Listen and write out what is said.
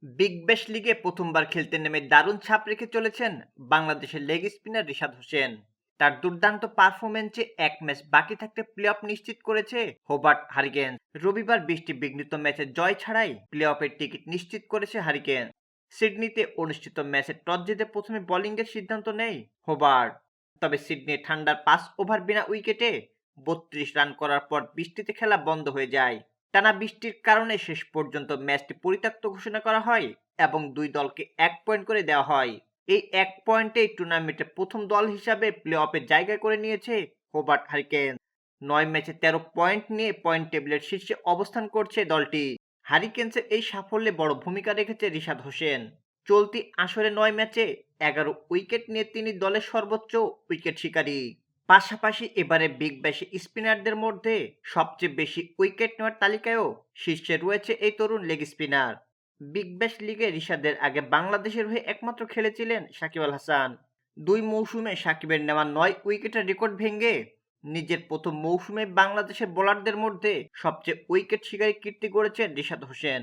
Big Bash লিগে প্রথমবার খেলতে নেমে দারুণ ছাপ রেখে চলেছেন বাংলাদেশের লেগ স্পিনার রিশাদ হোসেন। তার দুর্দান্ত পারফরম্যান্সে এক ম্যাচ বাকি থাকতে প্লে অফ নিশ্চিত করেছে হোবার্ট হারিকেন্স। রবিবার বৃষ্টি বিঘ্নিত ম্যাচে জয় ছাড়াই প্লে অফের টিকিট নিশ্চিত করেছে হারিকেন্স। সিডনিতে অনুষ্ঠিত ম্যাচে টস জিতে প্রথমে বোলিংয়ের সিদ্ধান্ত নেয় হোবার্ট। তবে সিডনির ঠান্ডার 5 ওভার বিনা উইকেটে 32 রান করার পর বৃষ্টিতে খেলা বন্ধ হয়ে যায়। টানা বৃষ্টির কারণে শেষ পর্যন্ত ম্যাচটি পরিত্যক্ত ঘোষণা করা হয় এবং দুই দলকে 1 পয়েন্ট করে দেওয়া হয়। এই 1 পয়েন্টেই টুর্নামেন্টের প্রথম দল হিসাবে প্লে অফে জায়গা করে নিয়েছে হোবার্ট হারিকেন্স। 9 ম্যাচে 13 পয়েন্ট নিয়ে পয়েন্ট টেবিলের শীর্ষে অবস্থান করছে দলটি। হারিকেন্সের এই সাফল্যে বড় ভূমিকা রেখেছে রিশাদ হোসেন। চলতি আসরে 9 ম্যাচে 11 উইকেট নিয়ে তিনি দলের সর্বোচ্চ উইকেট শিকারী। পাশাপাশি এবারে বিগ ব্যাশে স্পিনারদের মধ্যে সবচেয়ে বেশি উইকেট নেওয়ার তালিকায়ও শীর্ষে রয়েছে এই তরুণ লেগ স্পিনার। বিগ ব্যাশ লিগে রিশাদের আগে বাংলাদেশের হয়ে একমাত্র খেলেছিলেন সাকিব আল হাসান। 2 মৌসুমে সাকিবের নেওয়া 9 উইকেটের রেকর্ড ভেঙে নিজের প্রথম মৌসুমে বাংলাদেশের বোলারদের মধ্যে সবচেয়ে উইকেট শিকারী কীর্তি গড়েছেন রিশাদ হোসেন।